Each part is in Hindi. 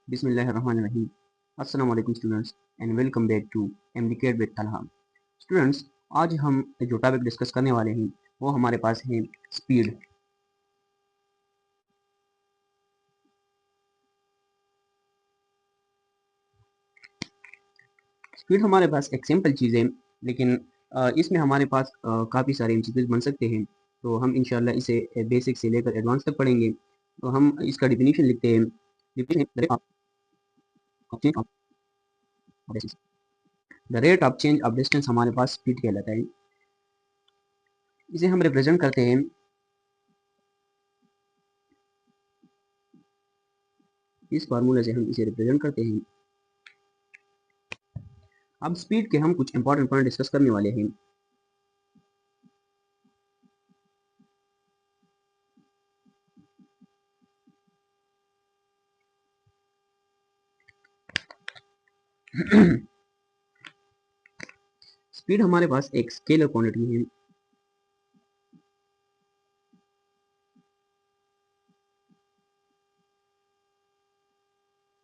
बिस्मिल्लाहिर्रहमानिर्रहीम। अस्सलाम वालेकुम students and welcome back to MDCAT with Talha. Students, आज हम जो टॉपिक डिस्कस करने वाले हैं वो हमारे पास है स्पीड। स्पीड हमारे पास एक सिंपल चीज़ है, लेकिन इसमें हमारे पास काफ़ी सारे एमसीक्यूज बन सकते हैं। तो हम इंशाल्लाह इसे बेसिक से लेकर एडवांस तक पढ़ेंगे। तो हम इसका डिफिनीशन लिखते हैं। The rate of change of distance हमारे पास स्पीड कहलाता है। इसे हम रिप्रेजेंट करते हैं इस फार्मूले से, हम इसे रिप्रेजेंट करते हैं। अब स्पीड के हम कुछ इंपॉर्टेंट पॉइंट डिस्कस करने वाले हैं। स्पीड हमारे पास एक स्केलर क्वांटिटी है।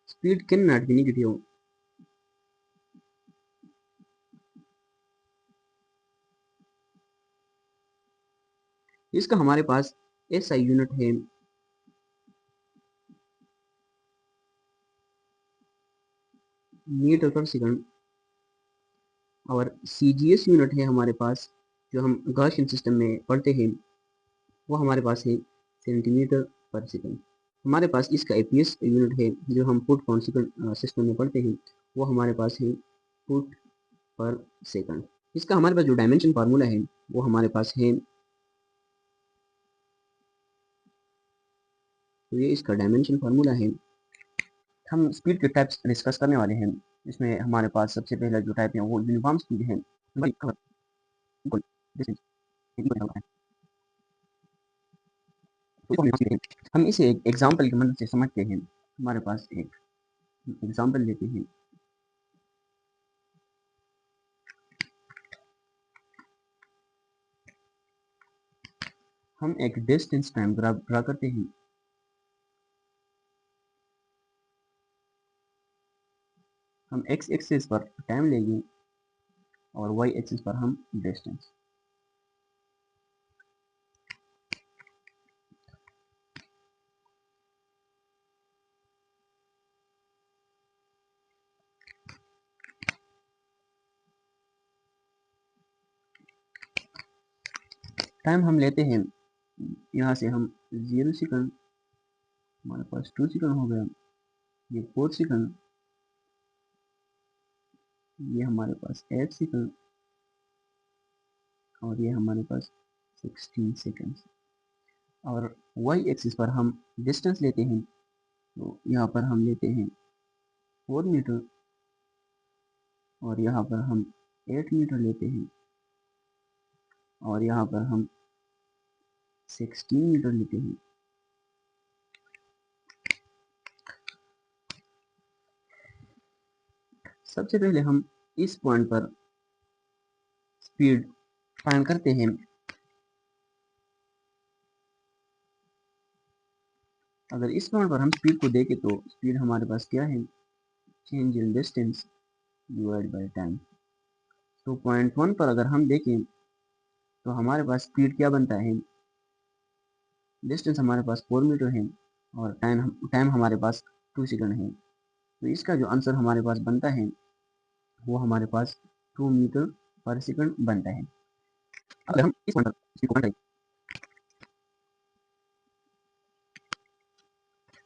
Speed can not be negative. इसका हमारे पास एसआई यूनिट है मीटर पर सेकंड, और सीजीएस यूनिट है हमारे पास, जो हम गॉसियन सिस्टम में पढ़ते हैं, वो हमारे पास है सेंटीमीटर पर सेकंड। हमारे पास इसका एपीएस यूनिट है, जो हम फुट पर सेकंड सिस्टम में पढ़ते हैं, वो हमारे पास है फुट पर सेकंड। इसका हमारे पास जो डायमेंशन फार्मूला है वो हमारे पास है, तो ये इसका डायमेंशन फार्मूला है। हम स्पीड के टाइप्स डिस्कस करने वाले हैं। इसमें हमारे पास सबसे पहला जो टाइप है वो यूनिफॉर्म स्पीड है। हम इसे एक एग्जांपल की मदद से समझते हैं। हमारे पास एक एग्जांपल लेते हैं। हम एक डिस्टेंस टाइम ग्राफ ड्रा करते हैं। हम एक्स एक्सिस पर टाइम लेंगे और वाई एक्सिस पर हम डिस्टेंस। टाइम हम लेते हैं, यहाँ से हम 0 सेकंड, हमारे पास 2 सेकंड हो गया, ये 4 सेकंड, ये हमारे पास 8 सेकंड, और ये हमारे पास 16 सेकंड। और वाई एक्सिस पर हम डिस्टेंस लेते हैं, तो यहाँ पर हम लेते हैं 4 मीटर, और यहाँ पर हम 8 मीटर लेते हैं, और यहाँ पर हम 16 मीटर लेते हैं। सबसे पहले हम इस पॉइंट पर स्पीड फाइंड करते हैं। अगर इस पॉइंट पर हम स्पीड को देखें तो स्पीड हमारे पास क्या है, change in distance divide by time. तो पॉइंट 1 पर अगर हम देखें तो हमारे पास स्पीड क्या बनता है, डिस्टेंस हमारे पास 4 मीटर है, और टाइम हमारे पास 2 सेकंड है। तो इसका जो आंसर हमारे पास बनता है वो हमारे पास 2 मीटर पर सेकंड बनता है। अगर हम इस पॉइंट पर स्पीड को करें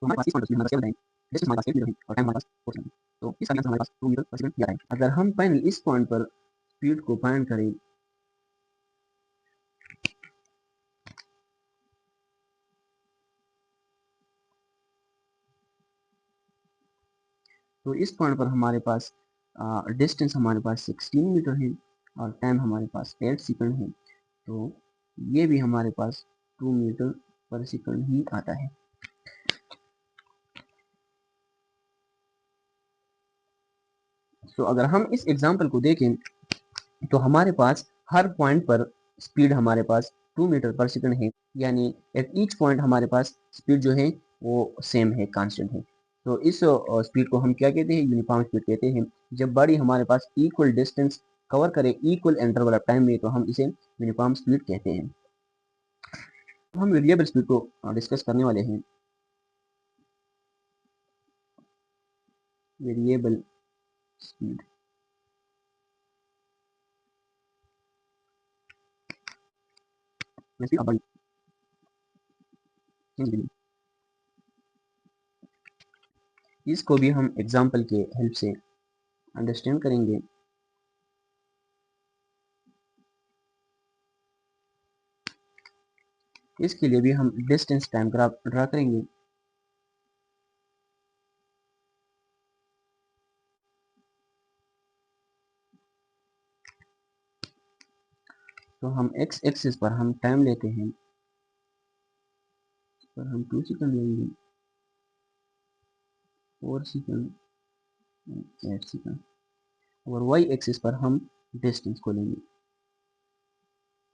तो हमारे पास इस पॉइंट पर स्पीड हमारे पास क्या बताएं, डिस्टेंस हमारे पास 8 मीटर है और टाइम हमारे पास 4 सेकंड है। तो इसका आंसर हमारे पास 2 मीटर पर सेकंड दिया है। अगर हम फाइनल इस पॉइंट पर स्पीड को फाइंड करें तो इस पॉइंट पर हमारे पास डिस्टेंस हमारे पास 16 मीटर है और टाइम हमारे पास 8 सेकंड है। तो ये भी हमारे पास 2 मीटर पर सेकंड ही आता है। तो अगर हम इस एग्जांपल को देखें तो हमारे पास हर पॉइंट पर स्पीड हमारे पास 2 मीटर पर सेकंड है, यानी एट ईच पॉइंट हमारे पास स्पीड जो है वो सेम है, कांस्टेंट है। तो इस स्पीड को हम क्या कहते हैं, यूनिफॉर्म स्पीड कहते हैं। जब बॉडी हमारे पास इक्वल डिस्टेंस कवर करे इक्वल इंटरवल ऑफ टाइम में, तो हम इसे यूनिफॉर्म स्पीड कहते हैं। हम वेरिएबल स्पीड को डिस्कस करने वाले हैं। वेरिएबल स्पीड इसको भी हम एग्जांपल के हेल्प से अंडरस्टैंड करेंगे। इसके लिए भी हम डिस्टेंस टाइम ग्राफ ड्रा करेंगे। तो हम x एक्सिस पर हम टाइम लेते हैं, पर हम 2 सेकंड लेंगे, 4 सेकंड, 8 सेकंड। और y एक्सिस पर हम डिस्टेंस को लेंगे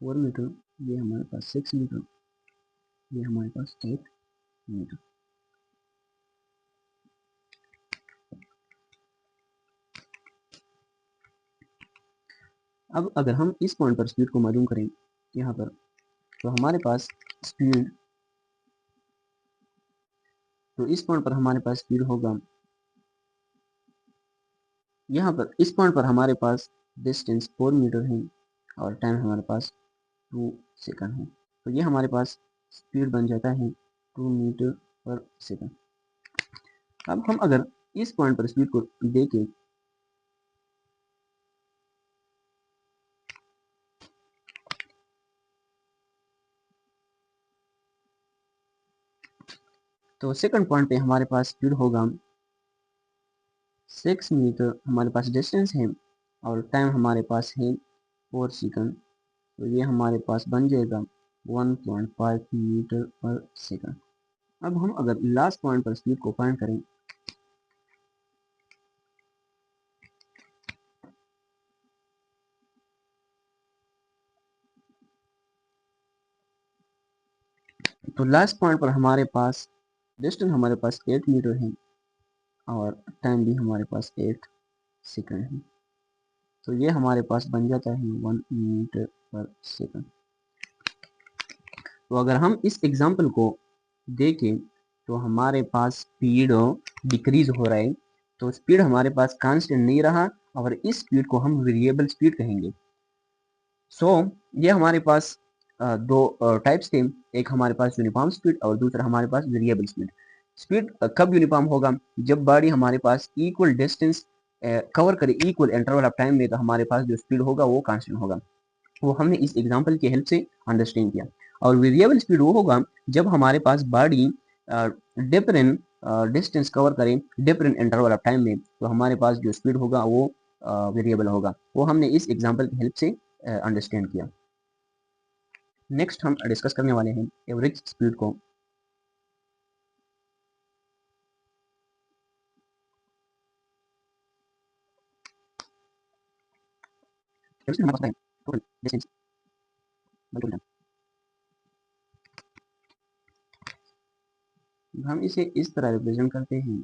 4 मीटर, ये हमारे पास 6 मीटर, ये हमारे पास 8 मीटर। अब अगर हम इस पॉइंट पर स्पीड को मालूम करें यहाँ पर, तो हमारे पास स्पीड, तो इस पॉइंट पर हमारे पास स्पीड होगा, यहाँ पर इस पॉइंट पर हमारे पास डिस्टेंस 4 मीटर है और टाइम हमारे पास 2 सेकंड है। तो ये हमारे पास स्पीड बन जाता है 2 मीटर पर सेकंड। अब हम अगर इस पॉइंट पर स्पीड को देखें, तो सेकंड पॉइंट पे हमारे पास स्पीड होगा 6 मीटर, हमारे पास डिस्टेंस है और टाइम हमारे पास है 4 सेकंड। तो ये हमारे पास बन जाएगा 1.5 मीटर पर सेकंड। अब हम अगर लास्ट पॉइंट पर स्पीड को फाइंड करें, तो लास्ट पॉइंट पर हमारे पास डिस्टेंस हमारे पास 8 मीटर है और टाइम भी हमारे पास 8 सेकंड है। तो ये हमारे पास बन जाता है 1 मीटर पर सेकंड। तो अगर हम इस एग्जाम्पल को देखें, तो हमारे पास स्पीड डिक्रीज हो रहा है, तो स्पीड हमारे पास कांस्टेंट नहीं रहा और इस स्पीड को हम वेरिएबल स्पीड कहेंगे। ये हमारे पास दो टाइप्स थे, एक हमारे पास यूनिफॉर्म स्पीड और दूसरा हमारे पास वेरिएबल स्पीड। स्पीड कब यूनिफॉर्म होगा, जब बॉडी हमारे पास इक्वल डिस्टेंस कवर करे इक्वल इंटरवल ऑफ टाइम में, तो हमारे पास जो स्पीड होगा वो कांस्टेंट होगा। वो हमने इस एग्जांपल की हेल्प से अंडरस्टैंड किया। और वेरिएबल स्पीड वो होगा जब हमारे पास बॉडी डिफरेंट डिस्टेंस कवर करे डिफरेंट इंटरवल ऑफ टाइम में, तो हमारे पास जो स्पीड होगा वो वेरिएबल होगा। वो हमने इस एग्जांपल की हेल्प से अंडरस्टैंड किया। नेक्स्ट हम डिस्कस करने वाले हैं एवरेज स्पीड को। हम इसे इस तरह रिप्रेजेंट करते हैं,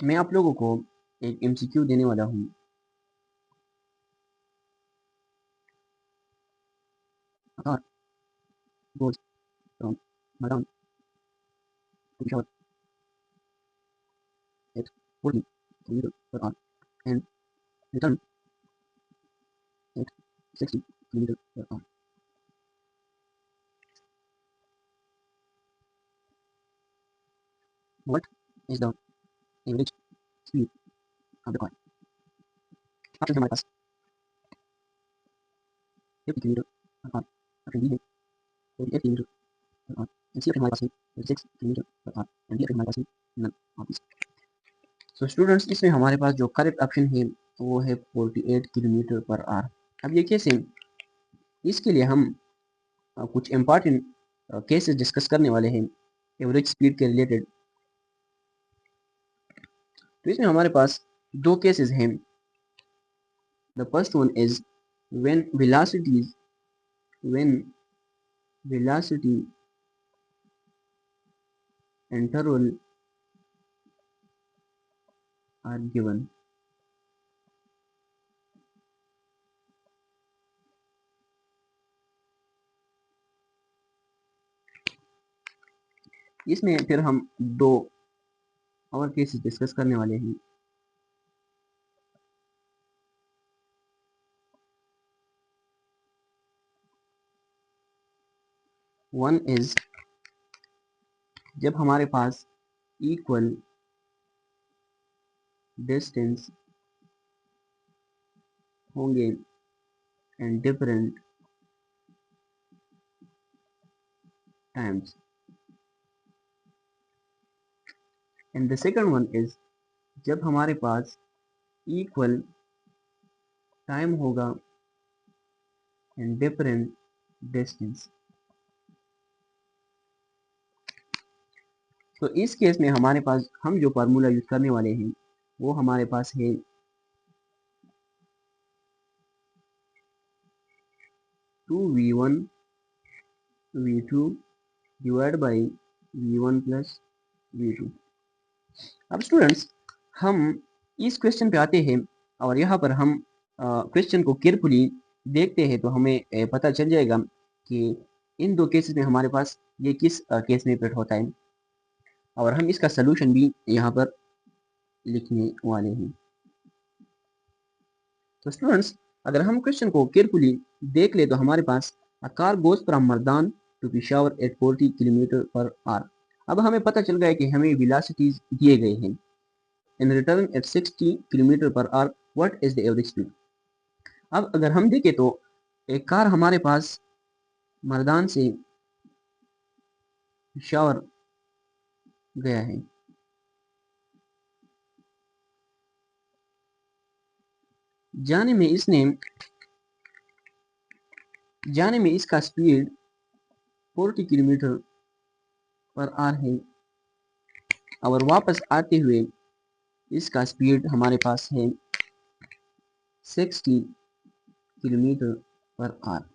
मैं आप लोगों को एक एमसीक्यू देने वाला हूँ। goes from Madam to short at 40 km per hour and return at 60 km per hour. What is the average speed of the car? Options हमारे पास 50 km per hour, option B है 48 km per hour, सी हमारे पास है 6 kilometre per our and D हमारे पास है none of this. So students इसमें हमारे पास जो करेक्ट ऑप्शन है वो है 48 किलोमीटर पर आवर। अब ये कैसे, इसके लिए हम कुछ इम्पॉर्टेंट केसेस डिस्कस करने वाले हैं एवरेज स्पीड के रिलेटेड। तो इसमें हमारे पास दो केसेस हैं। The first one is when velocity interval are given। इसमें फिर हम दो और केसेस डिस्कस करने वाले हैं। वन इज जब हमारे पास इक्वल डिस्टेंस होंगे and different times, and the second one is जब हमारे पास इक्वल टाइम होगा एंड डिफरेंट डिस्टेंस। तो इस केस में हमारे पास हम जो फार्मूला यूज करने वाले हैं वो हमारे पास है 2v1 v2 divide by v1 plus v2। अब स्टूडेंट्स हम इस क्वेश्चन पे आते हैं और यहाँ पर हम क्वेश्चन को केयरफुली देखते हैं तो हमें पता चल जाएगा कि इन दो केसेस में हमारे पास ये किस केस में रिपीट होता है और हम इसका सलूशन भी यहाँ पर लिखने वाले हैं। तो स्टूडेंट्स अगर हम क्वेश्चन को केयरफुली देख ले तो हमारे पास a car goes from Mardan to Peshawar at 40 kilometre per hour. अब हमें पता चल गया कि हमें वेलोसिटीज दिए गए हैं। In return at 60 kilometre per hour what is the average speed. अब अगर हम देखें तो एक कार हमारे पास मर्दान से पिशावर गया है। जाने में इसका स्पीड 40 किलोमीटर पर आवर है और वापस आते हुए इसका स्पीड हमारे पास है 60 किलोमीटर पर आवर।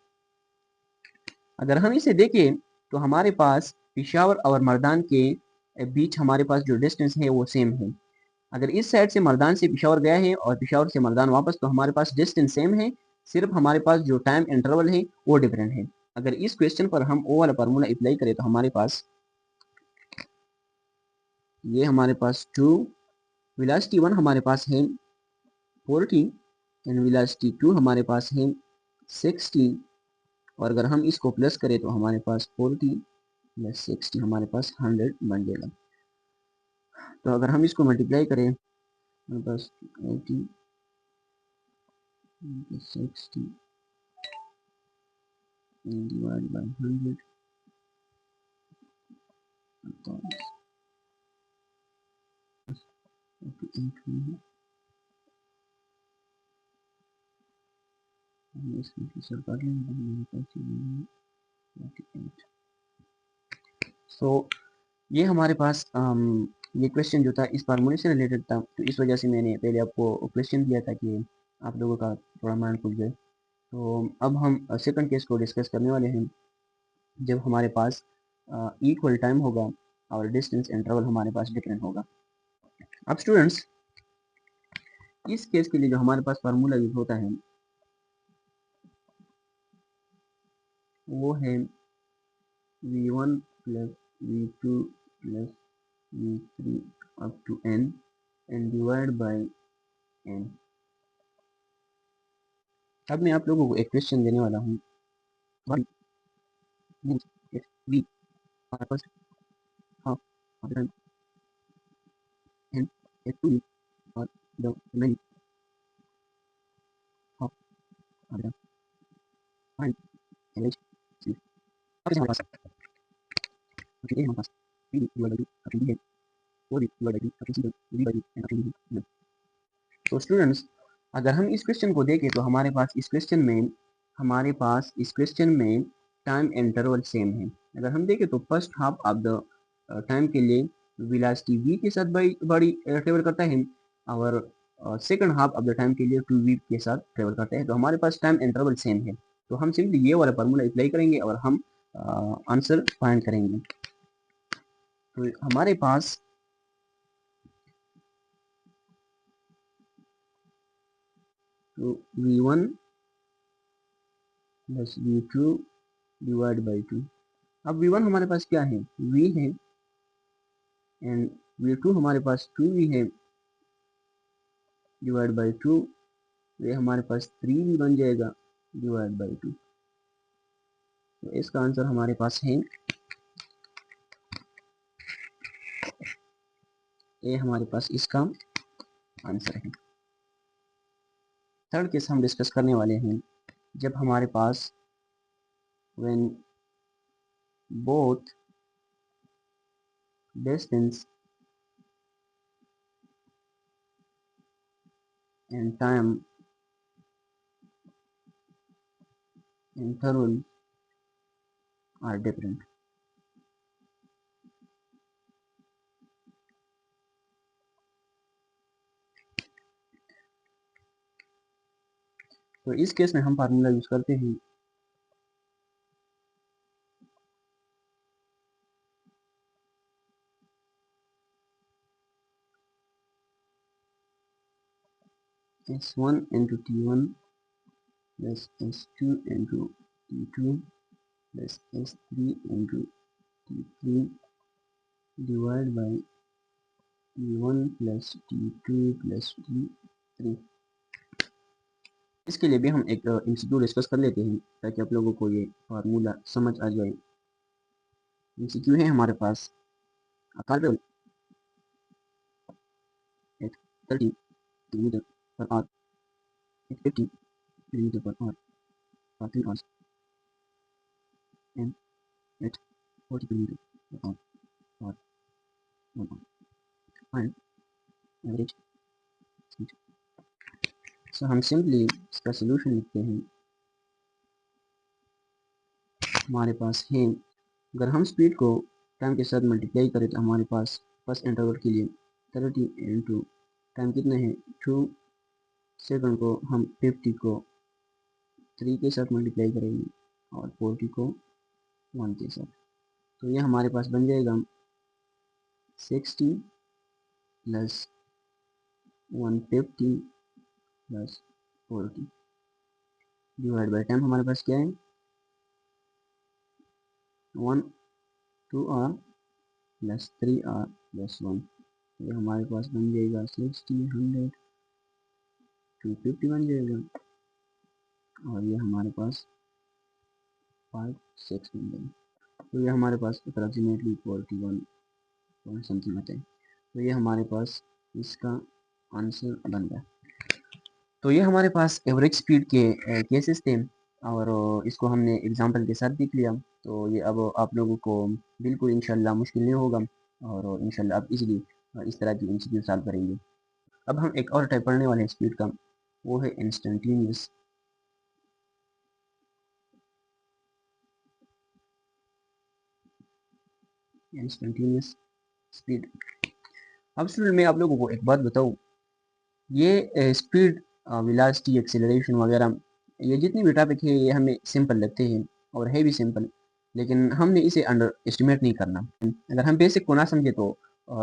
अगर हम इसे देखें तो हमारे पास पिशावर और मर्दान के बीच हमारे पास जो डिस्टेंस है वो सेम है। अगर इस साइड से मर्दान से पिशावर गया है और पिशावर से मर्दान वापस, तो हमारे पास डिस्टेंस सेम है, सिर्फ हमारे पास जो टाइम इंटरवल है वो डिफरेंट है। अगर इस क्वेश्चन पर हम वो वाला फार्मूला अप्लाई करें तो हमारे पास ये हमारे पास 2 वेलोसिटी 1 हमारे पास है 40 एंड वेलोसिटी 2 हमारे पास है 60 और अगर हम इसको प्लस करें तो हमारे पास 40 प्लस 60 हमारे पास 100 बन जाएगा। तो अगर हम इसको मल्टीप्लाई करें हमारे पास 80 60 डिवाइड बाय 100 सो ये हमारे पास ये क्वेश्चन जो था इस फार्मूले से रिलेटेड था, तो इस वजह से मैंने पहले आपको क्वेश्चन दिया था कि आप लोगों का थोड़ा माइंड खुल जाए। तो अब हम सेकंड केस को डिस्कस करने वाले हैं जब हमारे पास इक्वल टाइम होगा और डिस्टेंस इंटरवल हमारे पास डिफरेंट होगा। अब स्टूडेंट्स इस केस के लिए जो हमारे पास फार्मूला यूज होता है वो है v1 plus v2 plus v3 up to n and divide by n। अब मैं आप लोगों को एक क्वेश्चन देने वाला हूँ। v हमारे पास half of the time and f2 और the remaining half of the time find average speed। अब हमारे पास फंक्शन ए हमारे पास 3b divide by 2 function B है 4b divide by 2 function C है b by 2 and function D है। तो स्टूडेंट्स अगर हम इस क्वेश्चन को देखें तो हमारे पास इस क्वेश्चन में टाइम इंटरवल सेम है। अगर हम देखें तो first half of the time के लिए वेलोसिटी v के साथ बड़ी ट्रेवल करता है और second half of the time के लिए 2v के साथ ट्रेवल करता है। तो हमारे पास टाइम इंटरवल सेम है, तो हम सिंपली ये वाला फार्मूला अप्लाई करेंगे और हम आंसर फाइंड करेंगे। तो हमारे पास तो v1 plus v2 divide by 2। अब v1 हमारे पास क्या है, v है, एंड v2 हमारे पास 2v है डिवाइड बाई 2, ये हमारे पास 3v बन जाएगा डिवाइड बाई 2। तो इसका आंसर हमारे पास है, ये हमारे पास इसका आंसर है। थर्ड केस हम डिस्कस करने वाले हैं, जब हमारे पास when both distance and time interval are different. तो इस केस में हम फार्मूला यूज करते हैं s1 into t1 plus s2 into t2 plus s3 into t3 divide by t1 plus t2 plus t3। इसके लिए भी हम एक एमसीक्यू डिस्कस कर लेते हैं ताकि आप लोगों को ये फार्मूला समझ आ जाए। एमसीक्यू है हमारे पास, a car travel at 30 kilometre per hour at 50 kilometre per hour for 3 hours and at 40 kilometre per hour for 1 hour। Find average speed. So हम सिंपली इसका सोल्यूशन लिखते हैं। हमारे पास है, अगर हम स्पीड को टाइम के साथ मल्टीप्लाई करें तो हमारे पास फर्स्ट इंटरवल के लिए 30 इंटू टाइम कितने हैं 2 सेकंड को हम 50 को 3 के साथ मल्टीप्लाई करेंगे और 40 को 1 के साथ। तो ये हमारे पास बन जाएगा 60 plus 150 plus 40 divide by time हमारे पास क्या है 1 2 आर प्लस 3 आर प्लस 1। ये हमारे पास बन जाएगा 60 100 250 बन जाएगा और ये हमारे पास 5 6 बन जाएगा। तो ये हमारे पास अप्रॉक्सीमेटली 41 पॉइंट समथिंग आता है। तो ये हमारे पास इसका आंसर बन गया। तो ये हमारे पास एवरेज स्पीड के केसेस थे और इसको हमने एग्जांपल के साथ देख लिया। तो ये अब आप लोगों को बिल्कुल इंशाल्लाह मुश्किल नहीं होगा और इंशाल्लाह आप इजीली इस तरह की एमसीक्यू सॉल्व करेंगे। अब हम एक और टाइप पढ़ने वाले हैं स्पीड का, वो है इंस्टेंटेनियस। Instantaneous speed. अब स्टूडेंट मैं आप लोगों को एक बात बताऊं, ये स्पीड वेलोसिटी एक्सेलरेशन वगैरह ये जितनी भी टॉपिक है ये हमें सिंपल लगते हैं और है भी सिंपल, लेकिन हमने इसे अंडर एस्टिमेट नहीं करना। अगर हम बेसिक को ना समझे तो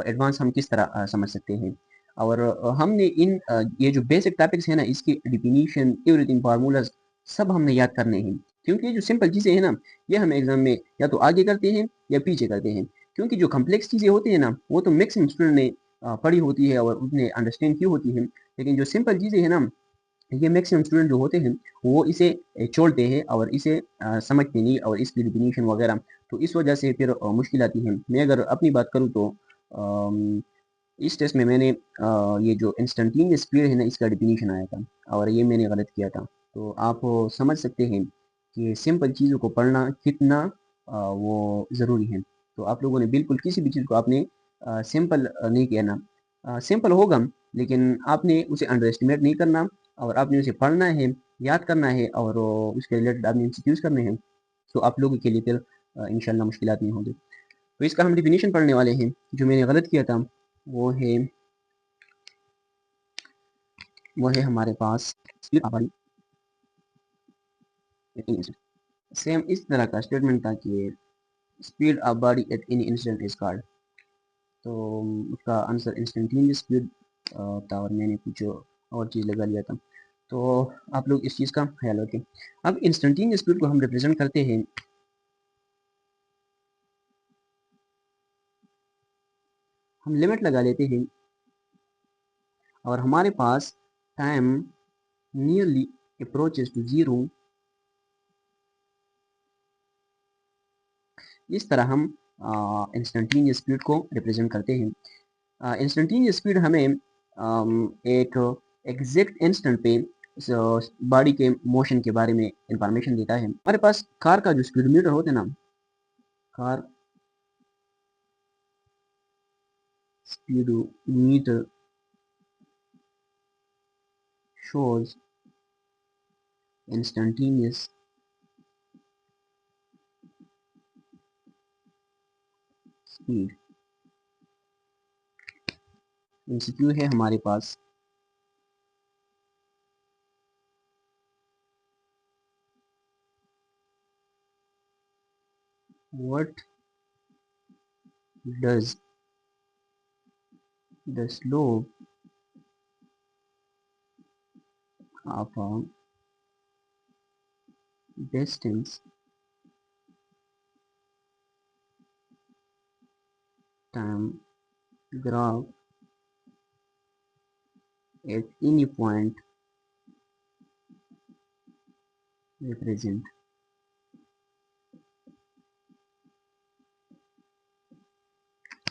एडवांस हम किस तरह समझ सकते हैं। और हमने इन ये जो बेसिक टॉपिक्स है ना, इसकी डिफिनीशन एवरीथिंग फार्मूलाज सब हमने याद करने हैं, क्योंकि ये जो सिंपल चीज़ें हैं ना ये हम एग्जाम में या तो आगे करते हैं या पीछे करते हैं, क्योंकि जो कम्प्लेक्स चीज़ें होती है ना वो तो मैक्सिमम स्टूडेंट ने पढ़ी होती है और उसने अंडरस्टैंड की होती है, लेकिन जो सिंपल चीज़ें हैं ना ये मैक्सिमम स्टूडेंट जो होते हैं वो इसे छोड़ते हैं और इसे समझते नहीं और इसकी डिफिनीशन वगैरह, तो इस वजह से फिर मुश्किल आती है। मैं अगर अपनी बात करूँ तो इस टेस्ट में मैंने ये जो इंस्टेंटेनियस स्पीड है ना इसका डिफिनीशन आया था और ये मैंने गलत किया था। तो आप समझ सकते हैं कि सिंपल चीज़ों को पढ़ना कितना वो ज़रूरी है। तो आप लोगों ने बिल्कुल किसी भी चीज़ को आपने सिंपल नहीं किया ना, सिंपल होगा लेकिन आपने उसे अंडर एस्टिमेट नहीं करना और आपने उसे पढ़ना है, याद करना है और उसके रिलेटेड आपने एमसीक्यूज करने हैं। तो आप लोगों के लिए फिर इंशाल्लाह मुश्किलात नहीं होंगी। तो इसका हम डिफिनीशन पढ़ने वाले हैं। जो मैंने गलत किया था वो है हमारे पास सेम इस तरह का स्टेटमेंट था कि speed of body at any instant is called. तो उसका आंसर इंस्टेंटेनियस स्पीड था और मैंने कुछ और चीज़ लगा लिया था। तो आप लोग इस चीज़ का ख्याल रखें। अब इंस्टेंटेनियस स्पीड को हम रिप्रेजेंट करते हैं, हम लिमिट लगा लेते हैं और हमारे पास time nearly approaches to zero. इस तरह हम इंस्टेंटेनियस स्पीड को रिप्रेजेंट करते हैं। इंस्टेंटेनियस स्पीड हमें एक एग्जैक्ट इंस्टेंट पे बॉडी के मोशन के बारे में इंफॉर्मेशन देता है। हमारे पास कार का जो स्पीडोमीटर होता है ना, car speedometer shows instantaneous speed। MCQ है हमारे पास, what does the slope of a distance time graph at any point represent?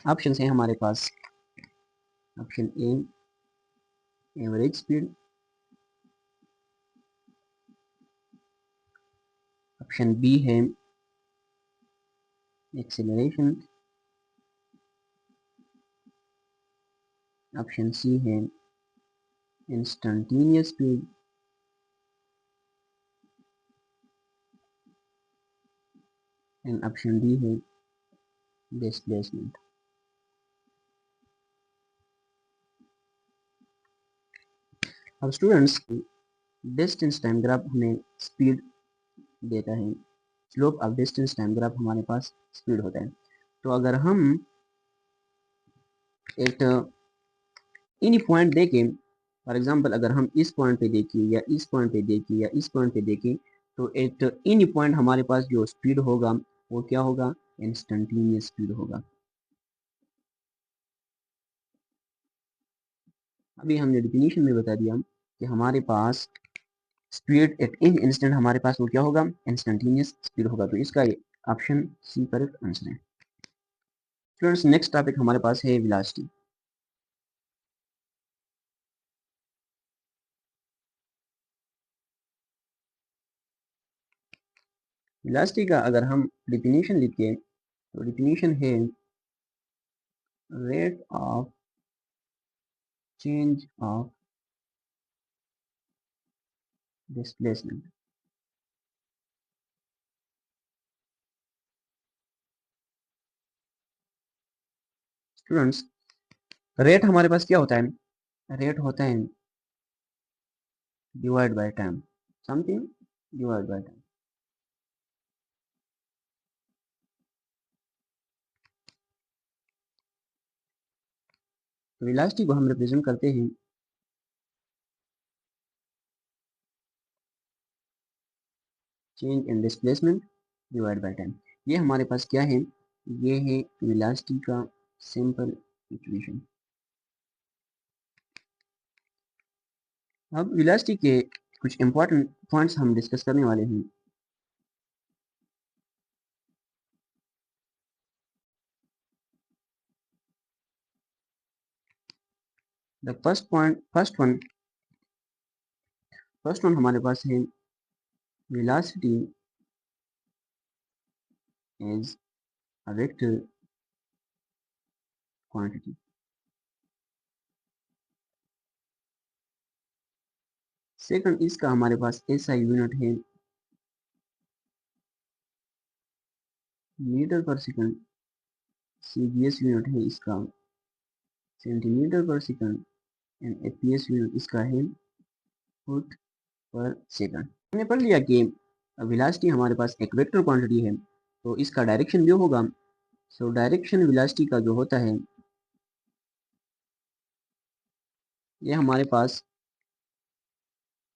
Option है हमारे पास, option A average speed, option B है एक्सेलरेशन, ऑप्शन सी है instantaneous speed and option D है डिस्प्लेसमेंट। अब स्टूडेंट्स, डिस्टेंस टाइम ग्राफ हमें स्पीड देता है, slope of distance time graph हमारे पास स्पीड होता है। तो अगर हम एक इन पॉइंट देखें, फॉर एग्जांपल अगर हम इस पॉइंट पे देखें या इस पॉइंट पे देखें या इस पॉइंट पे देखें, तो एक इन पॉइंट हमारे पास जो स्पीड होगा वो क्या होगा, इंस्टेंटेनियस स्पीड होगा। अभी हमने डिफिनीशन में बता दिया कि हमारे पास स्पीड एट इन इंस्टेंट हमारे पास वो क्या होगा, इंस्टेंटेनियस स्पीड होगा। तो इसका ऑप्शन सी करेक्ट आंसर है। स्टूडेंट्स, नेक्स्ट टॉपिक हमारे पास है वेलोसिटी। वेलोसिटी का अगर हम डिफिनीशन लिखें तो डिफिनीशन है rate of change of displacement. Students, rate हमारे पास क्या होता है, रेट होता है divide by time, something divide by time. Velocity को हम रिप्रेजेंट करते हैं change in displacement divide by time. ये हमारे पास क्या है, ये है वेलोसिटी का सिंपल इक्वेशन। अब वेलोसिटी के कुछ इंपॉर्टेंट पॉइंट्स हम डिस्कस करने वाले हैं। द फर्स्ट वन हमारे पास है velocity is a vector quantity. Second इसका हमारे पास ऐसा यूनिट है metre per second, CGS unit है इसका सेंटीमीटर पर सेकंड एंड एपीएस यूनिट इसका है फुट पर सेकंड। हमने पढ़ लिया कि वेलोसिटी हमारे पास एक वेक्टर क्वांटिटी है, तो इसका डायरेक्शन भी होगा। सो डायरेक्शन वेलोसिटी का जो होता है ये हमारे पास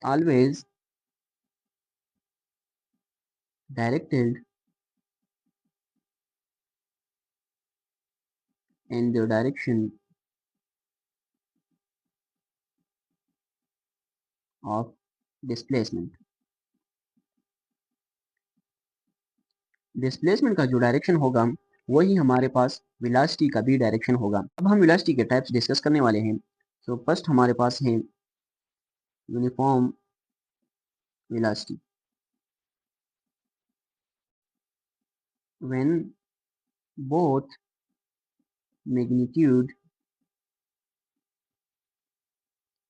always directed in the direction of displacement। Displacement का जो डायरेक्शन होगा वही हमारे पास वेलोसिटी का भी डायरेक्शन होगा। अब हम वेलोसिटी के टाइप्स डिस्कस करने वाले हैं। तो फर्स्ट हमारे पास है uniform velocity. When both magnitude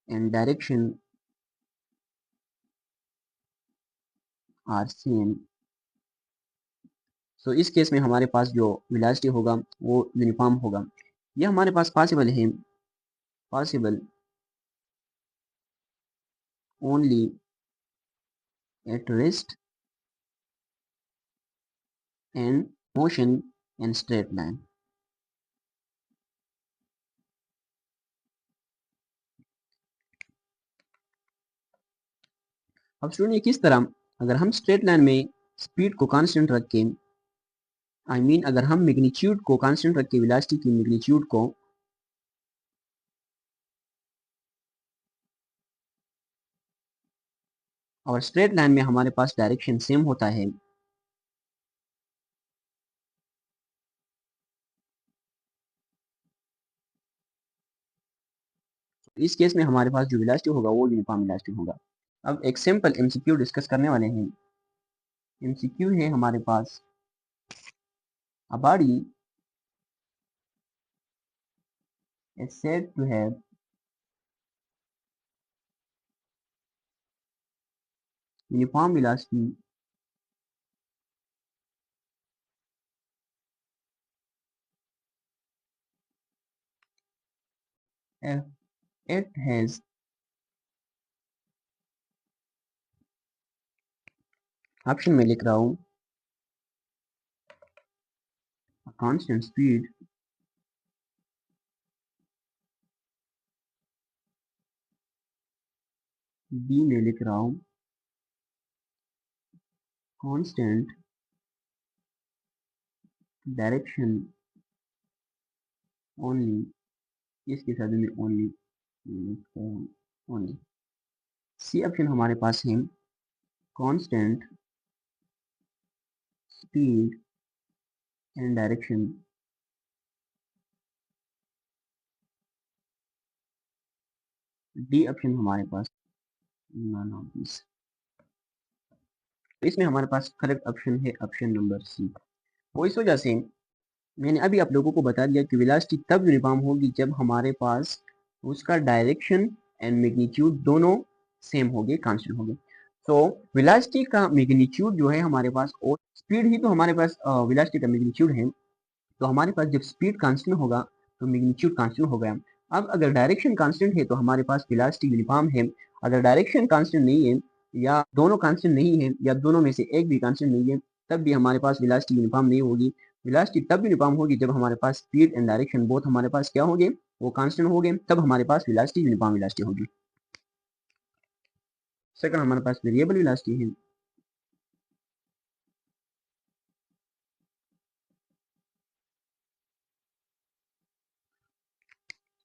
and direction are same. So इस केस में हमारे पास जो वेलोसिटी होगा वो यूनिफॉर्म होगा। ये हमारे पास पॉसिबल है, possible only at rest and motion and straight line. अब सुनिए किस तरह, अगर हम स्ट्रेट लाइन में स्पीड को कांस्टेंट रख के, अगर हम मैग्नीट्यूड को कांस्टेंट रख के वेलोसिटी की मैग्नीट्यूड को और स्ट्रेट लाइन में हमारे पास डायरेक्शन सेम होता है, इस केस में हमारे पास जो वेलोसिटी होगा वो यूनिफॉर्म वेलोसिटी होगा। अब एक सिंपल एमसीक्यू डिस्कस करने वाले हैं। एमसीक्यू है हमारे पास, a body is said to have uniform velocity if it has option में लिख रहा हूँ कांस्टेंट स्पीड, बी में लिख रहा हूँ कांस्टेंट डायरेक्शन ओनली, इसके साथ में ओनली ओनली। सी ऑप्शन हमारे पास है constant speed and direction, D option हमारे पास नन ऑफ दिस। इसमें हमारे पास करेक्ट ऑप्शन है ऑप्शन नंबर सी। वो इस वजह से मैंने अभी आप लोगों को बता दिया कि वेलोसिटी तब यूनिफॉर्म होगी जब हमारे पास उसका डायरेक्शन एंड मैग्नीट्यूड दोनों सेम होंगे, कांस्टेंट होंगे। तो वेलोसिटी का मैग्नीट्यूड जो है हमारे पास, और स्पीड ही तो हमारे पास वेलोसिटी का मैग्नीट्यूड है। तो हमारे पास जब स्पीड कांस्टेंट होगा तो मैग्नीट्यूड कांस्टेंट हो गया। अब अगर डायरेक्शन कांस्टेंट है तो हमारे पास वेलोसिटी यूनिफॉर्म है। अगर डायरेक्शन कांस्टेंट नहीं है या दोनों कांस्टेंट नहीं है या दोनों में से एक भी कांस्टेंट नहीं है तब भी हमारे पास वेलोसिटी यूनिफॉर्म नहीं होगी। वेलोसिटी तब यूनिफॉर्म होगी जब हमारे पास स्पीड एंड डायरेक्शन बोथ हमारे पास क्या होंगे, वो कांस्टेंट होंगे, तब हमारे पास वेलोसिटी यूनिफॉर्म वेलोसिटी होगी। सेकंड हमारे पास वेरिएबल वेलोसिटी है।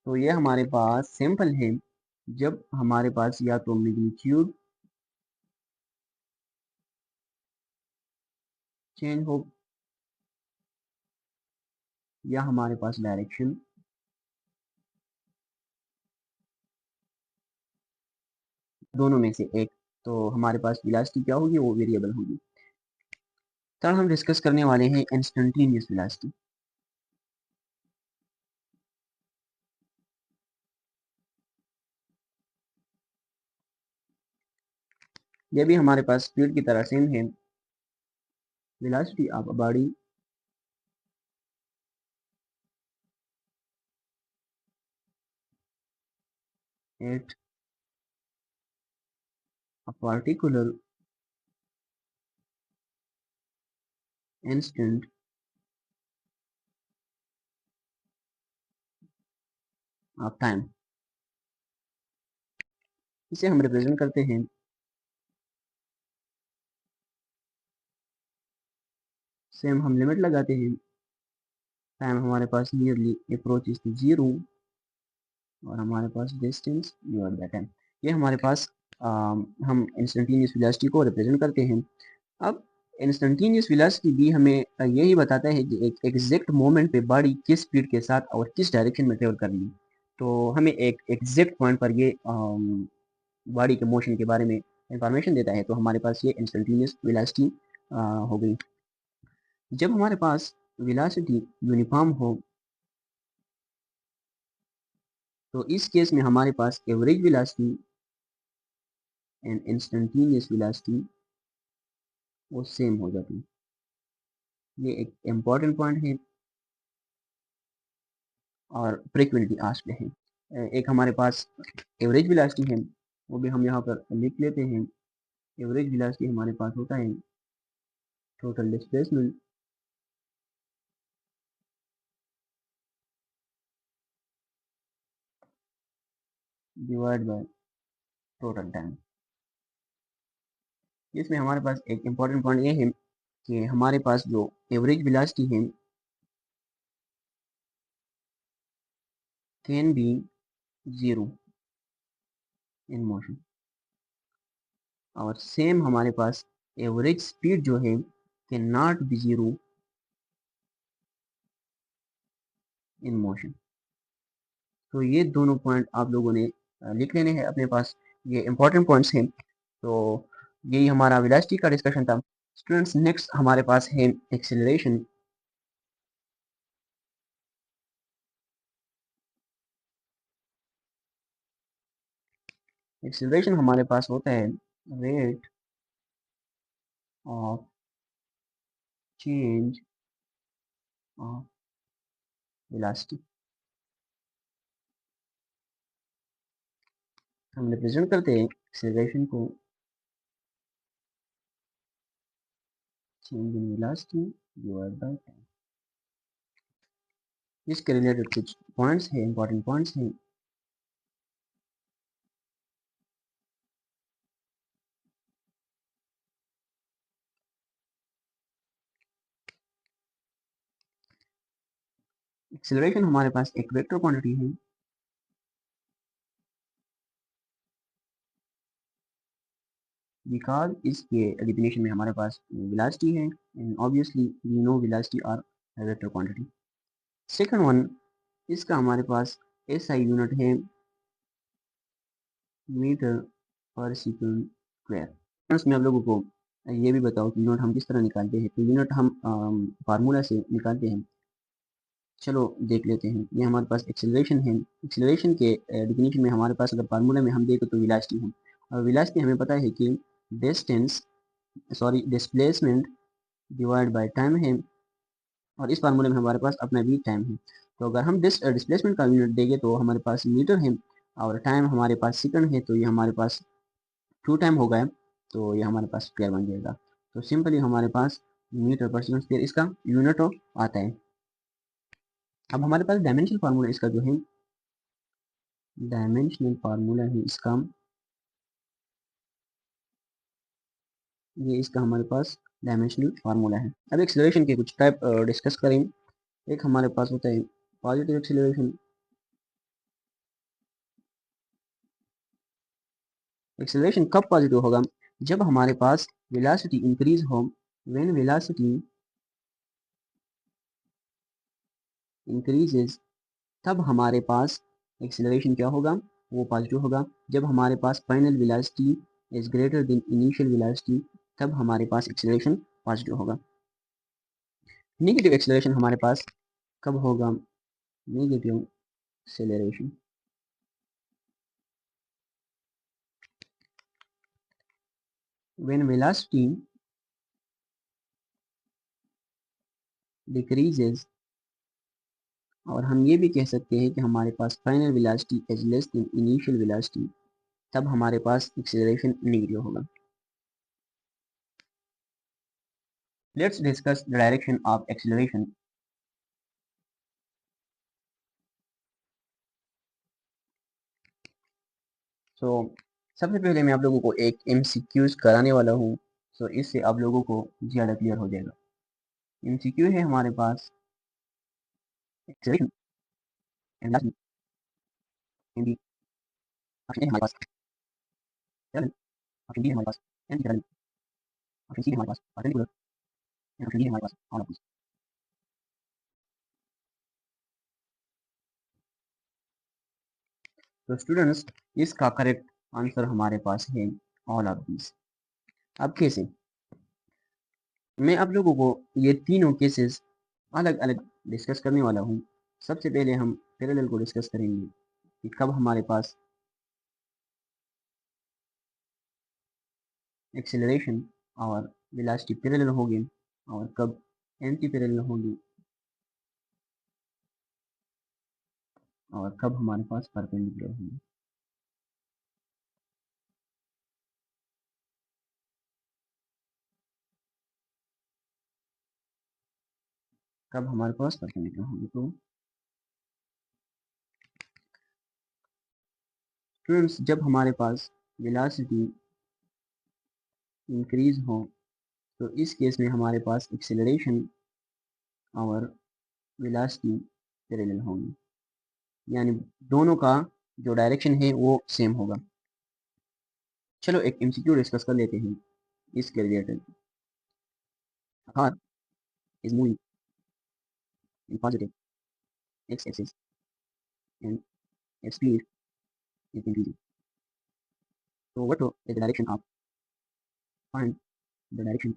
तो ये हमारे पास सिंपल है, जब हमारे पास या तो मैग्नीट्यूड चेंज हो या हमारे पास डायरेक्शन दोनों में से एक, तो हमारे पास वेलोसिटी क्या होगी, वो वेरिएबल होगी। तब हम डिस्कस करने वाले हैं इंस्टेंटेनियस वेलोसिटी। ये भी हमारे पास स्पीड की तरह सेम है। Velocity of a body at a particular instant of time. इसे हम रिप्रेजेंट करते हैं सेम, हम लिमिट लगाते हैं, टाइम हमारे पास नियरली अप्रोचेस टू जीरो और हमारे पास डिस्टेंस डिवाइड बाय टाइम। ये हमारे पास हम इंस्टेंटेनियस वेलोसिटी को रिप्रेजेंट करते हैं। अब इंस्टेंटेनियस वेलोसिटी भी हमें यही बताता है कि एक एग्जैक्ट मोमेंट पे बॉडी किस स्पीड के साथ और किस डायरेक्शन में ट्रेवल कर रही है। तो हमें एक एग्जैक्ट पॉइंट पर ये बॉडी के मोशन के बारे में इंफॉर्मेशन देता है। तो हमारे पास ये इंस्टेंटेनियस वेलोसिटी हो गई। जब हमारे पास वेलोसिटी यूनिफॉर्म हो तो इस केस में हमारे पास average velocity and instantaneous velocity वो सेम हो जाती है। ये एक इम्पॉर्टेंट पॉइंट है और फ्रीक्वेंटली आस्क्ड है। एक हमारे पास एवरेज वेलोसिटी है, वो भी हम यहाँ पर लिख लेते हैं। एवरेज वेलोसिटी हमारे पास होता है total displacement divide by total time. इसमें हमारे पास एक इम्पॉर्टेंट पॉइंट ये है कि हमारे पास जो एवरेज वेलोसिटी है can be zero in motion, और सेम हमारे पास एवरेज स्पीड जो है can not be zero in motion. तो ये दोनों पॉइंट आप लोगों ने लिख लेने हैं अपने पास, ये इंपॉर्टेंट पॉइंट्स हैं। तो यही हमारा वेलोसिटी का डिस्कशन था। स्टूडेंट्स नेक्स्ट हमारे पास है एक्सेलरेशन। एक्सेलरेशन हमारे पास होता है rate of change of velocity. हम रिप्रेजेंट करते हैं एक्सेलरेशन को change in velocity divide by time. इसके रिलेटेड कुछ पॉइंट्स हैं, इंपॉर्टेंट पॉइंट्स हैं। एक्सेलरेशन हमारे पास एक वेक्टर क्वांटिटी है बिकॉज इसके डेफिनेशन में हमारे पास वेलोसिटी है and obviously we know velocity are vector quantity. Second one, इसका हमारे पास एसआई यूनिट है मीटर पर सेकंड स्क्वायर। मैं आप लोगों को ये भी बताओ कि यूनिट हम किस तरह निकालते हैं। तो यूनिट हम फार्मूला से निकालते हैं। चलो देख लेते हैं। ये हमारे पास एक्सेलरेशन है। एक्सेलरेशन के डेफिनेशन में हमारे पास अगर फार्मूला में हम देखें तो वेलोसिटी है, और वेलोसिटी हमें पता है कि distance sorry displacement divide by time है, और इस फार्मूले में हमारे पास अपना भी टाइम है। तो अगर हम डिस्प्लेसमेंट का यूनिट देंगे तो हमारे पास मीटर है, और टाइम हमारे पास सेकंड है, तो ये हमारे पास टू टाइम हो गया, तो ये हमारे पास स्क्वायर बन जाएगा। तो सिंपली हमारे पास मीटर पर सेकंड स्क्वायर इसका यूनिट आता है। अब हमारे पास डायमेंशनल फार्मूला इसका जो है, डायमेंशनल फार्मूला है इसका, ये इसका हमारे पास डायमेंशनल फार्मूला है। अब एक्सेलरेशन के कुछ टाइप डिस्कस करें। एक हमारे पास होता है पॉजिटिव एक्सेलरेशन। एक्सेलरेशन कब पॉजिटिव होगा? जब हमारे पास वेलोसिटी इंक्रीज हो। व्हेन वेलोसिटी इंक्रीजेस, तब हमारे पास एक्सेलरेशन क्या होगा? वो पॉजिटिव होगा। जब हमारे पास final velocity is greater than initial velocity, तब हमारे पास एक्सेलरेशन पॉजिटिव होगा। नेगेटिव एक्सेलरेशन हमारे पास कब होगा? Negative acceleration when velocity decreases, और हम ये भी कह सकते हैं कि हमारे पास final velocity is less than initial velocity, तब हमारे पास एक्सेलरेशन नेगेटिव होगा। Let's discuss the direction of acceleration. So सबसे पहले मैं आप लोगों को एक एमसीक्यूज कराने वाला हूँ, सो इससे आप लोगों को ज़्यादा क्लियर हो जाएगा। एमसीक्यू है हमारे पास acceleration and velocity can be, option A हमारे पास पैरेलल, ऑप्शन बी हमारे पास एंटी पैरेलल, ऑप्शन सी हमारे पास परपेंडिकुलर, एंड ऑप्शन डी हमारे पास ऑल ऑफ दिस। तो स्टूडेंट्स, इसका करेक्ट आंसर हमारे पास है ऑल ऑफ दिस। अब कैसे? मैं आप लोगों को ये तीनों केसेस अलग अलग डिस्कस करने वाला हूँ। सबसे पहले हम पैरेलल को डिस्कस करेंगे कि कब हमारे पास एक्सेलरेशन और वेलोसिटी पैरेलल होगी और कब एंटी पैरेलल होगी और कब हमारे पास परपेंडिकुलर होगी। कब हमारे पास परपेंडिकुलर होगी। तो स्टूडेंट्स, जब हमारे पास वेलोसिटी इंक्रीज हो तो इस केस में हमारे पास एक्सेलरेशन और वेलोसिटी पैरेलल होंगी, यानी दोनों का जो डायरेक्शन है वो सेम होगा। चलो एक एमसीक्यू डिस्कस कर लेते हैं इसके related. Car is moving in positive x axis and its speed is increasing. So what is the direction of, find the direction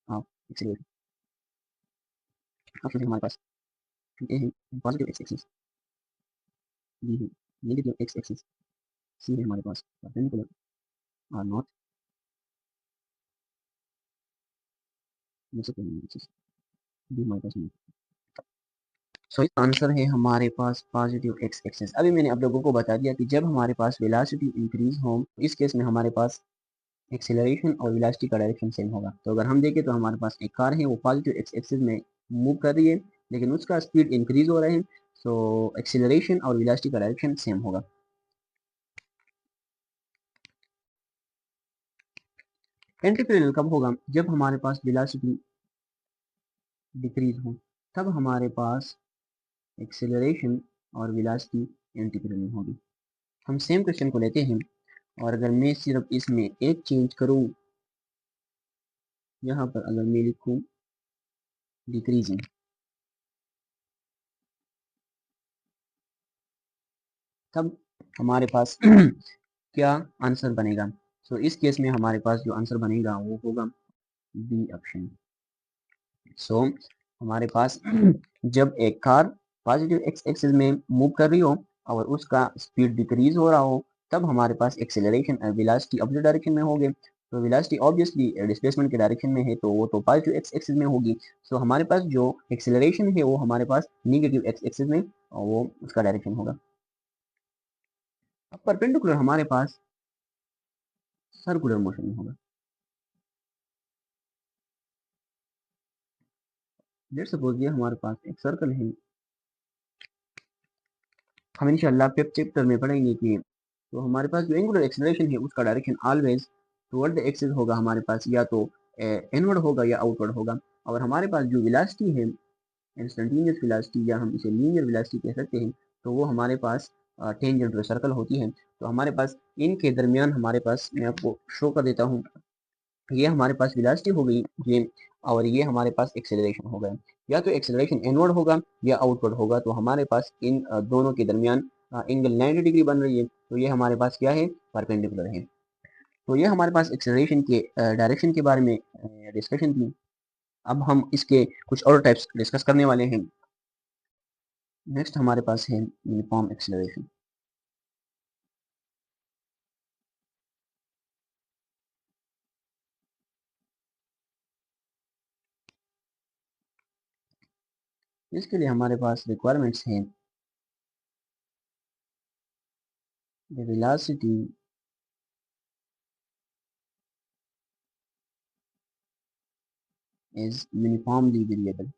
of acceleration? Option है हमारे पास, ए है पॉजिटिव एक्स एक्सिस, बी है नेगेटिव एक्स एक्सिस, सी है हमारे पास परपेंडिकुलर और नॉट एक्सिस, डी हमारे पास नहीं। सो इसका आंसर है हमारे पास पॉजिटिव एक्स एक्सिस। अभी मैंने आप लोगों को बता दिया कि जब हमारे पास वेलोसिटी इंक्रीज हो इस केस में हमारे पास एक्सेलरेशन और वेलोसिटी का डायरेक्शन सेम होगा। तो अगर हम देखें तो हमारे पास एक कार है, वो पॉजिटिव एक्स एक्सिस में मूव कर रही है, लेकिन उसका स्पीड इंक्रीज हो रहा है, सो एक्सेलरेशन और वेलोसिटी का डायरेक्शन सेम होगा। एंटी पैरेलल कब होगा? जब हमारे पास वेलोसिटी डिक्रीज हो, तब हमारे पास एक्सेलरेशन और वेलोसिटी एंटी पैरेलल होगी। हम सेम क्वेश्चन को लेते हैं, और अगर मैं सिर्फ इसमें एक चेंज करूं, यहाँ पर अगर मैं लिखूं डिक्रीजिंग, तब हमारे पास क्या आंसर बनेगा? सो इस केस में हमारे पास जो आंसर बनेगा वो होगा बी ऑप्शन। सो हमारे पास जब एक कार पॉजिटिव एक्स एक्सिस में मूव कर रही हो और उसका स्पीड डिक्रीज हो रहा हो, तब हमारे पास एक्सेलरेशन और वेलोसिटी अपोजिट डायरेक्शन में होगी। तो वेलोसिटी ऑब्वियसली डिस्प्लेसमेंट के डायरेक्शन में है, तो वो तो पॉजिटिव एक्स एक्सिस में होगी। सो हमारे पास जो एक्सेलरेशन है वो हमारे पास निगेटिव एक्स एक्सिस में, और वो उसका डायरेक्शन होगा। अब परपेंडिकुलर हमारे पास सर्कुलर मोशन में होगा। लेट्स सपोज ये हमारे पास एक सर्कल है। हम इंशाल्लाह फिफ्थ चैप्टर में पढ़ेंगे कि तो हमारे पास जो एंगुलर एक्सेलरेशन है उसका direction always toward the axis होगा। हमारे पास या तो इनवर्ड होगा या आउटवर्ड होगा। और हमारे पास जो वेलोसिटी है, इंस्टेंटेनियस वेलोसिटी या हम इसे लीनियर वेलोसिटी कह सकते हैं, तो वो हमारे पास टेंजेंट टू सर्कल होती है। तो हमारे पास इनके दरमियान हमारे पास, मैं आपको शो कर देता हूँ, ये हमारे पास वेलोसिटी हो गई ये, और ये हमारे पास एक्सेलरेशन हो गया। या तो एक्सेलरेशन इनवर्ड होगा या आउटवर्ड होगा, तो हमारे पास इन दोनों के दरमियान एंगल 90 डिग्री बन रही है, तो ये हमारे पास क्या है? परपेंडिकुलर है। तो ये हमारे पास एक्सेलरेशन के डायरेक्शन के बारे में डिस्कशन थी। अब हम इसके कुछ और टाइप्स डिस्कस करने वाले हैं। नेक्स्ट हमारे पास है यूनिफॉर्म एक्सेलरेशन। इसके लिए हमारे पास रिक्वायरमेंट्स हैं the velocity is uniformly variable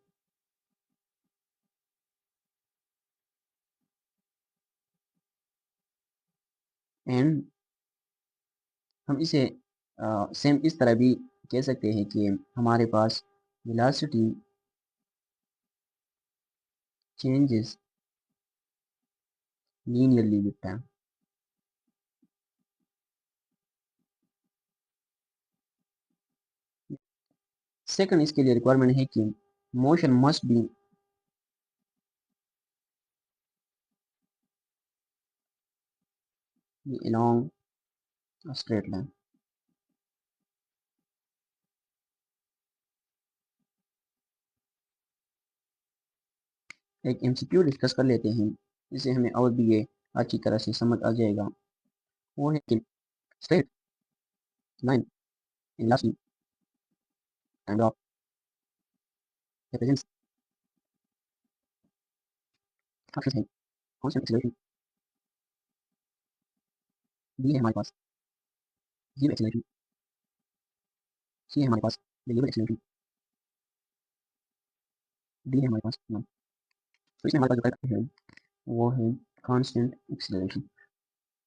and हम इसे सेम इस तरह भी कह सकते हैं कि हमारे पास velocity changes linearly with time. Second इसके लिए रिक्वायरमेंट है कि motion must be along a straight line. एक एमसीक्यू डिस्कस कर लेते हैं, इसे हमें और भी ये अच्छी तरह से समझ आ जाएगा। वो है कि straight line in velocity and of represents axis है constant acceleration b है हमारे पास zero acceleration, c है हमारे पास variable acceleration, d है हमारे पास none। तो इसमें हमारे पास जो करंट है वो है कांस्टेंट एक्सेलरेशन।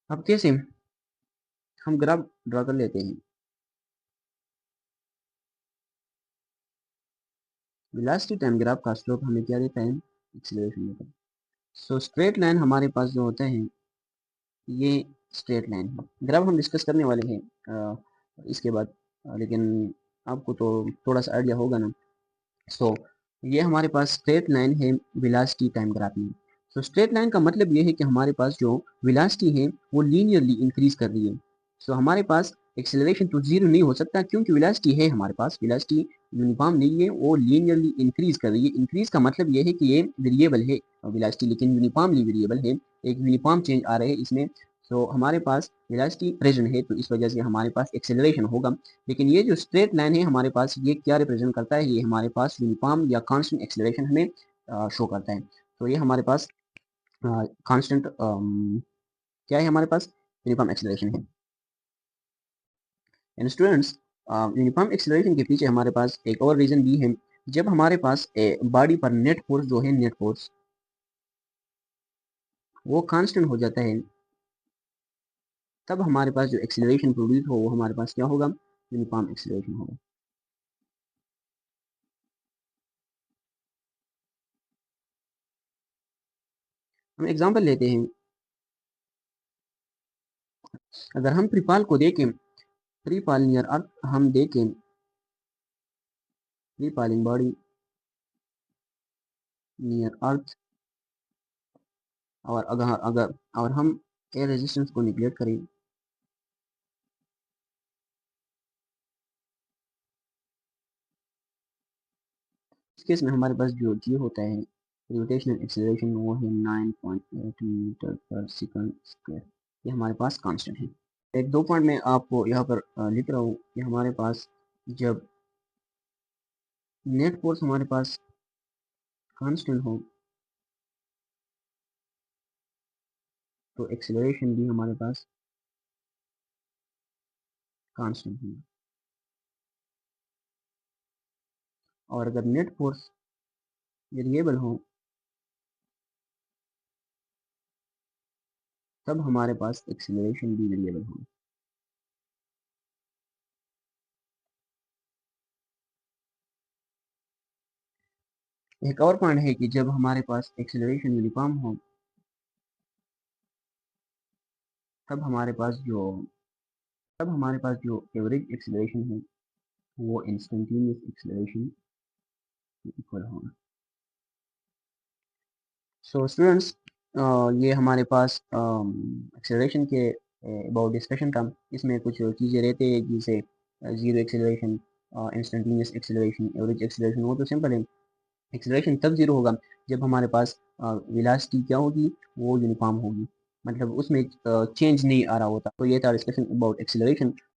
अब कैसे हम ग्राफ ड्रा कर लेते हैं। वेलोसिटी टाइम ग्राफ का स्लोप हमें क्या देता है, एक्सेलरेशन देता है। सो स्ट्रेट लाइन हमारे पास जो होता है ये स्ट्रेट लाइन है। ग्राफ हम डिस्कस करने वाले हैं इसके बाद, लेकिन आपको तो थोड़ा सा आइडिया होगा ना। सो ये हमारे पास स्ट्रेट लाइन है वेलोसिटी टाइम ग्राफ में। सो स्ट्रेट लाइन का मतलब ये है कि हमारे पास जो वेलोसिटी है वो लीनियरली इंक्रीज कर रही है। सो हमारे पास एक्सेलरेशन तो जीरो नहीं हो सकता क्योंकि वेलोसिटी है हमारे पास, वेलोसिटी यूनिफॉर्म नहीं है, वो लीनियरली इंक्रीज कर रही है। इंक्रीज का मतलब ये है कि ये वेरिएबल है वेलोसिटी, लेकिन यूनिफॉर्मली वेरिएबल है, एक यूनिफॉर्म चेंज आ रहे हैं इसमें। सो हमारे पास वेलोसिटी प्रेजेंट है तो इस वजह से हमारे पास एक्सेलरेशन होगा। लेकिन ये जो स्ट्रेट लाइन है हमारे पास ये क्या रिप्रेजेंट करता है, ये हमारे पास यूनिफॉर्म या कांस्टेंट एक्सेलरेशन हमें शो करता है। तो ये हमारे पास कांस्टेंट क्या है, हमारे पास यूनिफॉर्म एक्सेलरेशन है। एंड स्टूडेंट्स, यूनिफॉर्म एक्सेलरेशन के पीछे हमारे पास एक और रीजन भी है। जब हमारे पास बॉडी पर नेट फोर्स जो है, नेट फोर्स वो कांस्टेंट हो जाता है, तब हमारे पास जो एक्सेलरेशन प्रोड्यूस हो वो हमारे पास क्या होगा, यूनिफॉर्म एक्सेलरेशन होगा। हम एग्जांपल लेते हैं। अगर हम प्रीपाल को देखें, प्रीपाल नियर अर्थ हम देखें, प्रीपालिंग बॉडी नियर अर्थ, और अगर अगर और हम एयर रेजिस्टेंस को निगलेक्ट करें, इस केस में हमारे पास जो जी होता है ग्रेविटेशनल एक्सेलरेशन वो है 9.8 मीटर पर सेकंड स्क्वायर। ये हमारे पास कांस्टेंट है। एक दो पॉइंट में आपको यहाँ पर लिख रहा हूँ कि हमारे पास जब नेट फोर्स हमारे पास कांस्टेंट हो तो एक्सेलरेशन भी हमारे पास कांस्टेंट है। और अगर नेट फोर्स वेरिएबल हो तब हमारे पास एक्सेलरेशन भी वेरिएबल हो। एक और पॉइंट है कि जब हमारे पास एक्सेलरेशन यूनिफॉर्म हो तब हमारे पास जो एवरेज एक्सेलरेशन है वो इंस्टेंटेनियस एक्सेलरेशन इक्वल होगा। सो स्टूडेंट्स, ये हमारे पास एक्सेलरेशन के अबाउट डिस्कशन था। इसमें कुछ चीज़ें रहते हैं जैसे zero acceleration, instantaneous acceleration, average acceleration. वो तो सिंपल है, एक्सेलरेशन तब जीरो होगा जब हमारे पास वेलोसिटी क्या होगी, वो यूनिफॉर्म होगी, मतलब उसमें चेंज नहीं आ रहा होता। तो ये था डिस्कशन अबाउट एक्सेलरेशन।